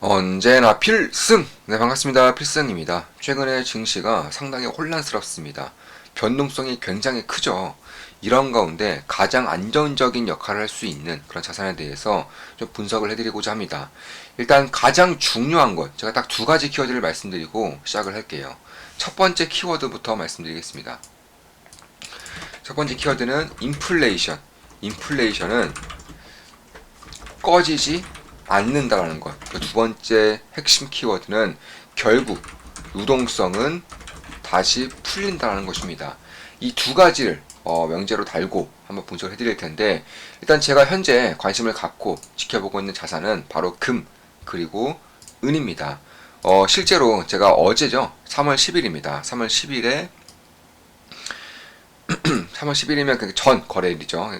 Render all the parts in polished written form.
언제나 필승! 네, 반갑습니다. 필승입니다. 최근에 증시가 상당히 혼란스럽습니다. 변동성이 굉장히 크죠. 이런 가운데 가장 안정적인 역할을 할 수 있는 그런 자산에 대해서 좀 분석을 해드리고자 합니다. 일단 가장 중요한 것, 제가 딱 두 가지 키워드를 말씀드리고 시작을 할게요. 첫 번째 키워드부터 말씀드리겠습니다. 첫 번째 키워드는 인플레이션. 인플레이션은 꺼지지 않는다라는 것. 그 두 번째 핵심 키워드는 결국 유동성은 다시 풀린다는 것입니다. 이 두 가지를 명제로 달고 한번 분석을 해드릴 텐데, 일단 제가 현재 관심을 갖고 지켜보고 있는 자산은 바로 금 그리고 은입니다. 실제로 제가 어제죠, 3월 10일입니다. 3월 10일에 3월 10일이면 전 거래일이죠.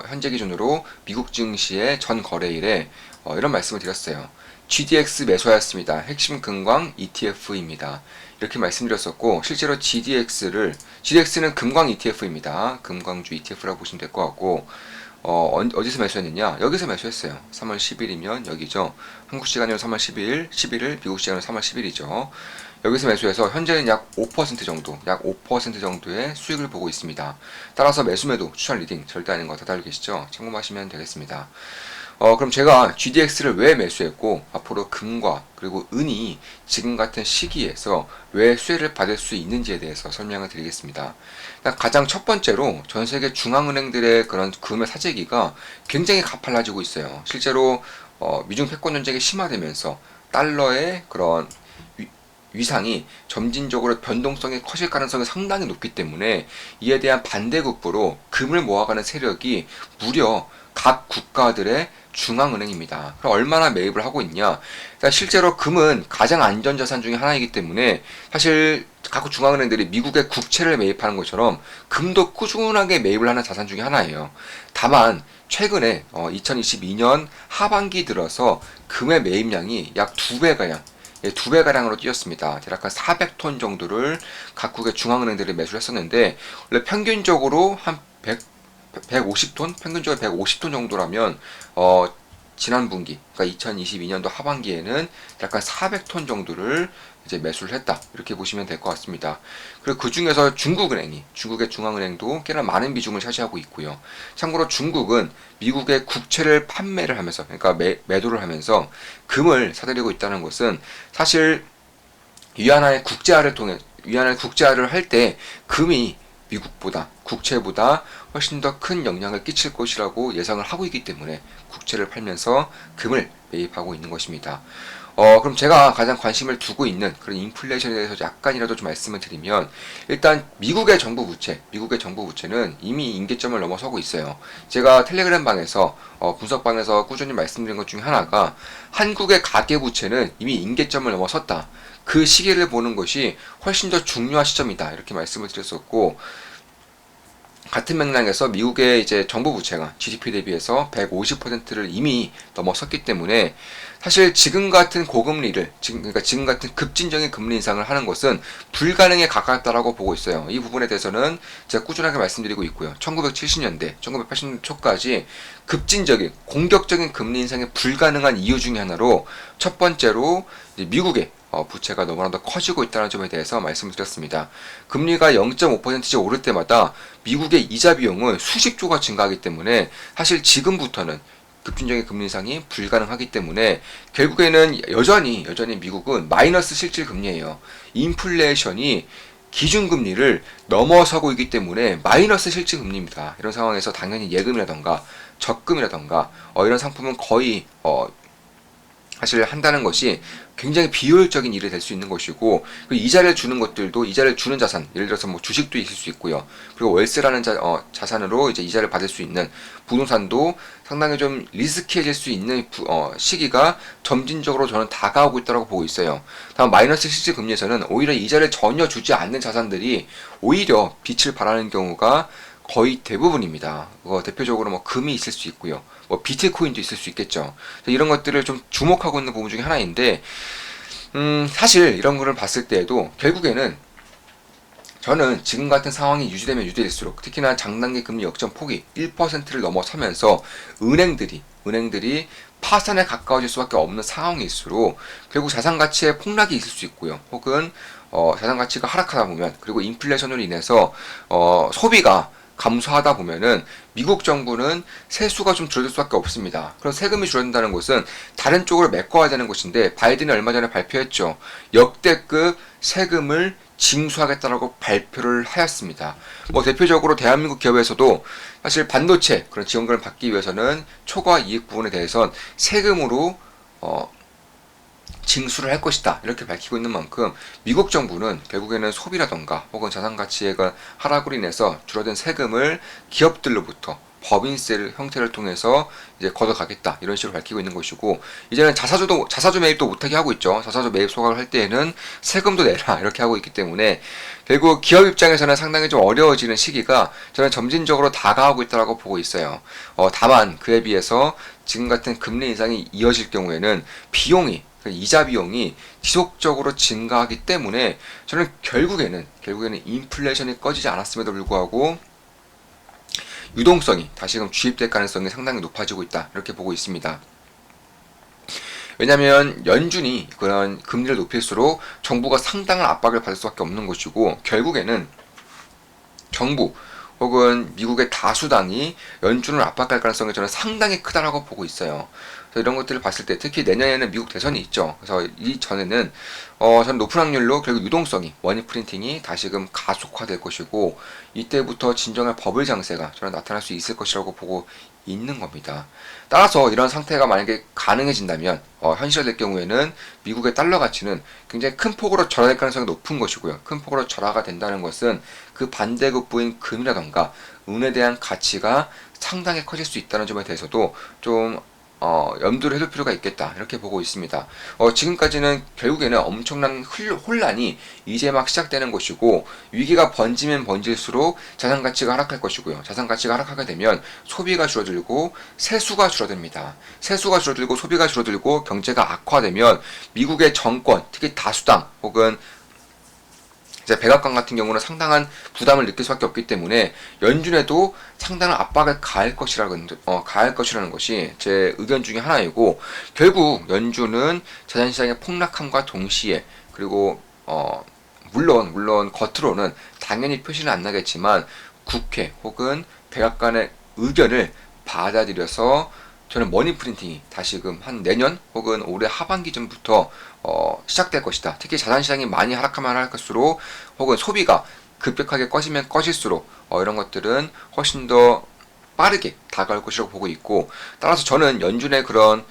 현재 기준으로 미국 증시의 전 거래일에 이런 말씀을 드렸어요. GDX 매수하였습니다. 핵심 금광 ETF입니다. 이렇게 말씀드렸었고, 실제로 GDX는 금광 ETF입니다. 금광주 ETF라고 보시면 될 것 같고, 어디서 매수했느냐? 여기서 매수했어요. 3월 10일이면 여기죠. 한국 시간으로 3월 11일, 미국 시간으로 3월 10일이죠. 여기서 매수해서 현재는 약 5% 정도, 약 5% 정도의 수익을 보고 있습니다. 따라서 매수매도 추천 리딩 절대 아닌 거 다들 알고 계시죠? 참고하시면 되겠습니다. 그럼 제가 GDX를 왜 매수했고, 앞으로 금과 그리고 은이 지금 같은 시기에서 왜 수혜를 받을 수 있는지에 대해서 설명을 드리겠습니다. 가장 첫 번째로 전 세계 중앙은행들의 그런 금의 사재기가 굉장히 가팔라지고 있어요. 실제로 미중 패권 전쟁이 심화되면서 달러의 그런 위상이 점진적으로 변동성이 커질 가능성이 상당히 높기 때문에 이에 대한 반대급부로 금을 모아가는 세력이 무려 각 국가들의 중앙은행입니다. 그럼 얼마나 매입을 하고 있냐? 실제로 금은 가장 안전자산 중에 하나이기 때문에 사실 각 중앙은행들이 미국의 국채를 매입하는 것처럼 금도 꾸준하게 매입을 하는 자산 중에 하나예요. 다만 최근에 2022년 하반기 들어서 금의 매입량이 약 2배가량 2배가량으로 뛰었습니다. 대략 한 400톤 정도를 각국의 중앙은행들이 매수를 했었는데, 원래 평균적으로 한 150톤? 평균적으로 150톤 정도라면, 지난 분기, 그러니까 2022년도 하반기에는 약간 400톤 정도를 이제 매수를 했다. 이렇게 보시면 될 것 같습니다. 그리고 그 중에서 중국의 중앙은행도 꽤나 많은 비중을 차지하고 있고요. 참고로 중국은 미국의 국채를 판매를 하면서, 그러니까 매도를 하면서 금을 사들이고 있다는 것은 사실 위안화의 국제화를 할 때 금이 미국보다 국채보다 훨씬 더 큰 영향을 끼칠 것이라고 예상을 하고 있기 때문에 국채를 팔면서 금을 매입하고 있는 것입니다. 그럼 제가 가장 관심을 두고 있는 그런 인플레이션에 대해서 약간이라도 좀 말씀을 드리면, 일단 미국의 정부 부채는 이미 임계점을 넘어서고 있어요. 제가 텔레그램 방에서 분석방에서 꾸준히 말씀드린 것 중에 하나가, 한국의 가계부채는 이미 임계점을 넘어섰다. 그 시기를 보는 것이 훨씬 더 중요한 시점이다. 이렇게 말씀을 드렸었고, 같은 맥락에서 미국의 이제 정부 부채가 GDP 대비해서 150%를 이미 넘어섰기 때문에 사실 지금 같은 그러니까 지금 같은 급진적인 금리 인상을 하는 것은 불가능에 가깝다라고 보고 있어요. 이 부분에 대해서는 제가 꾸준하게 말씀드리고 있고요. 1970년대, 1980년대 초까지 급진적인 공격적인 금리 인상이 불가능한 이유 중에 하나로, 첫 번째로 미국의 부채가 너무나도 커지고 있다는 점에 대해서 말씀을 드렸습니다. 금리가 0.5%씩 오를 때마다 미국의 이자 비용은 수십조가 증가하기 때문에 사실 지금부터는 급진적인 금리 인상이 불가능하기 때문에 결국에는 여전히 미국은 마이너스 실질 금리예요. 인플레이션이 기준금리를 넘어서고 있기 때문에 마이너스 실질 금리입니다. 이런 상황에서 당연히 예금이라던가 적금이라던가 이런 상품은 거의 사실 한다는 것이 굉장히 비효율적인 일이 될 수 있는 것이고, 그리고 이자를 주는 것들도, 이자를 주는 자산, 예를 들어서 뭐 주식도 있을 수 있고요. 그리고 월세라는 자산으로 이제 이자를 받을 수 있는 부동산도 상당히 좀 리스키해질 수 있는 시기가 점진적으로 저는 다가오고 있다고 보고 있어요. 다만 마이너스 실질 금리에서는 오히려 이자를 전혀 주지 않는 자산들이 오히려 빛을 발하는 경우가 거의 대부분입니다. 대표적으로 뭐 금이 있을 수 있고요. 뭐 비트코인도 있을 수 있겠죠. 이런 것들을 좀 주목하고 있는 부분 중에 하나인데, 사실 이런 거를 봤을 때에도 결국에는 저는 지금 같은 상황이 유지되면 유지될수록 특히나 장단기 금리 역전 폭이 1%를 넘어서면서 은행들이 파산에 가까워질 수밖에 없는 상황일수록 결국 자산 가치의 폭락이 있을 수 있고요. 혹은 자산 가치가 하락하다 보면, 그리고 인플레이션으로 인해서 소비가 감소하다 보면은 미국 정부는 세수가 좀 줄어들 수밖에 없습니다. 그럼 세금이 줄어든다는 것은 다른 쪽으로 메꿔야 되는 것인데, 바이든이 얼마 전에 발표했죠. 역대급 세금을 징수하겠다라고 발표를 하였습니다. 뭐 대표적으로 대한민국 기업에서도 사실 반도체 그런 지원금을 받기 위해서는 초과 이익 부분에 대해선 세금으로 징수를 할 것이다, 이렇게 밝히고 있는 만큼 미국 정부는 결국에는 소비라던가 혹은 자산 가치가 하락으로 인해서 줄어든 세금을 기업들로부터 법인세 형태를 통해서 이제 걷어가겠다, 이런 식으로 밝히고 있는 것이고, 이제는 자사주 매입도 못하게 하고 있죠. 자사주 매입 소각을 할 때에는 세금도 내라, 이렇게 하고 있기 때문에 결국 기업 입장에서는 상당히 좀 어려워지는 시기가 저는 점진적으로 다가오고 있다고 보고 있어요. 다만 그에 비해서 지금 같은 금리 인상이 이어질 경우에는 이자 비용이 지속적으로 증가하기 때문에 저는 결국에는 인플레이션이 꺼지지 않았음에도 불구하고 유동성이 다시금 주입될 가능성이 상당히 높아지고 있다, 이렇게 보고 있습니다. 왜냐하면 연준이 그런 금리를 높일수록 정부가 상당한 압박을 받을 수밖에 없는 것이고, 결국에는 정부 혹은 미국의 다수당이 연준을 압박할 가능성이 저는 상당히 크다라고 보고 있어요. 그래서 이런 것들을 봤을 때 특히 내년에는 미국 대선이 있죠. 그래서 이전에는 저는 높은 확률로 결국 유동성이, 머니 프린팅이 다시금 가속화될 것이고, 이때부터 진정한 버블 장세가 저는 나타날 수 있을 것이라고 보고 있는 겁니다. 따라서 이런 상태가 만약에 가능해진다면 현실화될 경우에는 미국의 달러 가치는 굉장히 큰 폭으로 절하될 가능성이 높은 것이고요. 큰 폭으로 절하가 된다는 것은 그 반대급부인 금이라던가 은에 대한 가치가 상당히 커질 수 있다는 점에 대해서도 좀 염두를 해둘 필요가 있겠다, 이렇게 보고 있습니다. 지금까지는 결국에는 엄청난 혼란이 이제 막 시작되는 것이고, 위기가 번지면 번질수록 자산 가치가 하락할 것이고요. 자산 가치가 하락하게 되면 소비가 줄어들고 세수가 줄어듭니다. 세수가 줄어들고 소비가 줄어들고 경제가 악화되면 미국의 정권, 특히 다수당 혹은 백악관 같은 경우는 상당한 부담을 느낄 수밖에 없기 때문에 연준에도 상당한 압박을 가할 것이라는 것이 제 의견 중에 하나이고, 결국 연준은 자산시장의 폭락함과 동시에, 그리고 물론 겉으로는 당연히 표시는 안 나겠지만 국회 혹은 백악관의 의견을 받아들여서 저는 머니 프린팅이 다시금 한 내년 혹은 올해 하반기쯤부터 시작될 것이다. 특히 자산시장이 많이 하락하면 하락할수록, 혹은 소비가 급격하게 꺼지면 꺼질수록 이런 것들은 훨씬 더 빠르게 다가올 것이라고 보고 있고, 따라서 저는 연준의 그런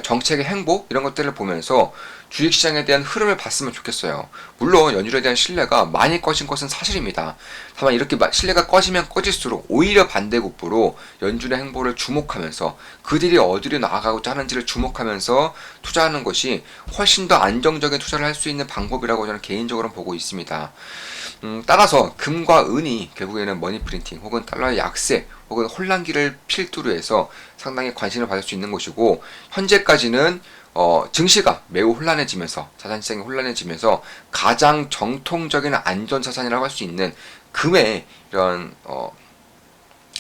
정책의 행보, 이런 것들을 보면서 주식시장에 대한 흐름을 봤으면 좋겠어요. 물론 연준에 대한 신뢰가 많이 꺼진 것은 사실입니다. 다만 이렇게 신뢰가 꺼지면 꺼질수록 오히려 반대급부로 연준의 행보를 주목하면서 그들이 어디로 나아가고자 하는지를 주목하면서 투자하는 것이 훨씬 더 안정적인 투자를 할 수 있는 방법이라고 저는 개인적으로 보고 있습니다. 따라서 금과 은이 결국에는 머니 프린팅 혹은 달러의 약세 혹은 혼란기를 필두로 해서 상당히 관심을 받을 수 있는 것이고, 현재까지는 증시가 매우 혼란해지면서, 자산시장이 혼란해지면서 가장 정통적인 안전자산이라고 할 수 있는 금의 이런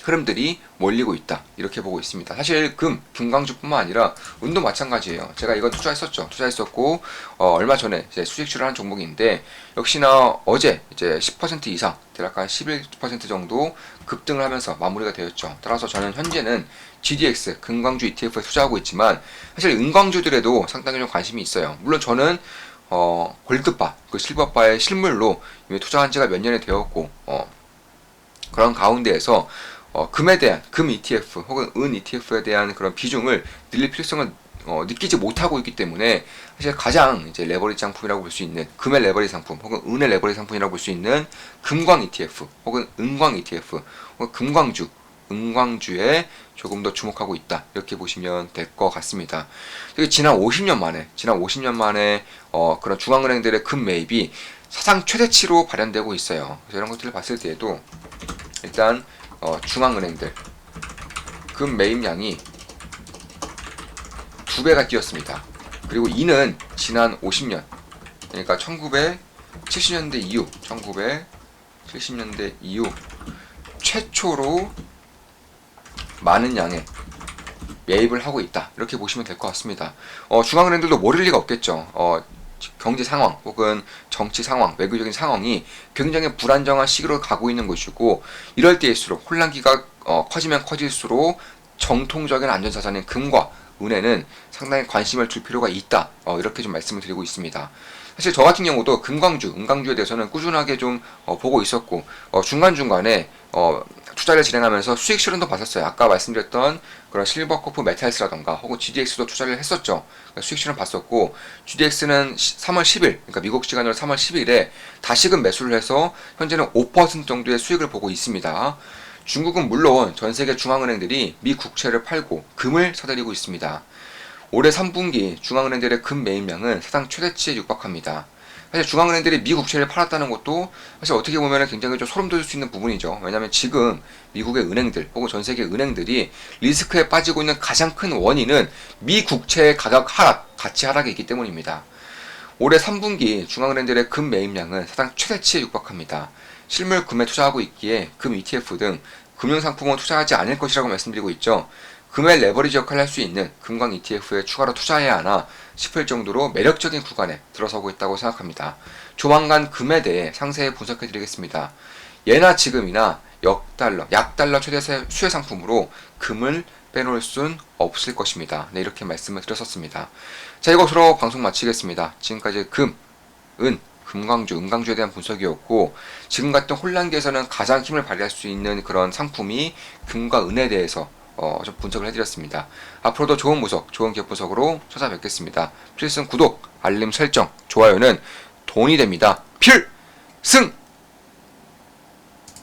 흐름들이 몰리고 있다, 이렇게 보고 있습니다. 사실 금강주뿐만 아니라 은도 마찬가지예요. 제가 이건 투자했었고 얼마 전에 이제 수익출을 한 종목인데, 역시나 어제 이제 10% 이상, 대략 한 11% 정도 급등을 하면서 마무리가 되었죠. 따라서 저는 현재는 GDX 금광주 ETF에 투자하고 있지만, 사실 은광주들에도 상당히 좀 관심이 있어요. 물론 저는 골드바, 그 실버바의 실물로 이미 투자한 지가 몇 년이 되었고, 그런 가운데에서 금 ETF 혹은 은 ETF에 대한 그런 비중을 늘릴 필요성을 느끼지 못하고 있기 때문에, 사실 가장 이제 레버리지 상품이라고 볼 수 있는, 금의 레버리지 상품 혹은 은의 레버리지 상품이라고 볼 수 있는 금광 ETF 혹은 은광 ETF 혹은 은광주에 조금 더 주목하고 있다, 이렇게 보시면 될 것 같습니다. 지난 50년 만에 그런 중앙은행들의 금 매입이 사상 최대치로 발현되고 있어요. 그래서 이런 것들을 봤을 때에도 일단 중앙은행들 금 매입량이 2배가 뛰었습니다. 그리고 이는 지난 50년, 그러니까 1970년대 이후 70년대 이후 최초로 많은 양의 매입을 하고 있다. 이렇게 보시면 될 것 같습니다. 중앙은행들도 모를 리가 없겠죠. 경제 상황 혹은 정치 상황, 외교적인 상황이 굉장히 불안정한 시기로 가고 있는 것이고, 이럴 때일수록 혼란기가 커지면 커질수록 정통적인 안전자산인 금과 은에는 상당히 관심을 줄 필요가 있다. 이렇게 좀 말씀을 드리고 있습니다. 사실 저 같은 경우도 금광주, 은광주에 대해서는 꾸준하게 좀 보고 있었고, 중간중간에 투자를 진행하면서 수익 실현도 봤었어요. 아까 말씀드렸던 그런 실버코프 메탈스라던가 혹은 GDX도 투자를 했었죠. 그러니까 수익 실현 봤었고, GDX는 3월 10일, 그러니까 미국 시간으로 3월 10일에 다시금 매수를 해서 현재는 5% 정도의 수익을 보고 있습니다. 중국은 물론 전 세계 중앙은행들이 미 국채를 팔고 금을 사들이고 있습니다. 올해 3분기 중앙은행들의 금 매입량은 사상 최대치에 육박합니다. 사실 중앙은행들이 미 국채를 팔았다는 것도 사실 어떻게 보면 굉장히 좀 소름 돋을 수 있는 부분이죠. 왜냐하면 지금 미국의 은행들 혹은 전 세계 은행들이 리스크에 빠지고 있는 가장 큰 원인은 미 국채의 가격 하락, 가치 하락이 있기 때문입니다. 올해 3분기 중앙은행들의 금 매입량은 사상 최대치에 육박합니다. 실물 금에 투자하고 있기에 금 ETF 등 금융상품은 투자하지 않을 것이라고 말씀드리고 있죠. 금의 레버리지 역할을 할 수 있는 금광 ETF에 추가로 투자해야 하나 싶을 정도로 매력적인 구간에 들어서고 있다고 생각합니다. 조만간 금에 대해 상세히 분석해 드리겠습니다. 예나 지금이나 약달러 최대 수혜 상품으로 금을 빼놓을 순 없을 것입니다. 네, 이렇게 말씀을 드렸었습니다. 자, 이것으로 방송 마치겠습니다. 지금까지 금, 은, 금광주, 은광주에 대한 분석이었고, 지금 같은 혼란기에서는 가장 힘을 발휘할 수 있는 그런 상품이 금과 은에 대해서 좀 분석을 해드렸습니다. 앞으로도 좋은 분석, 좋은 기업 분석으로 찾아뵙겠습니다. 필승 구독, 알림 설정, 좋아요는 돈이 됩니다. 필승!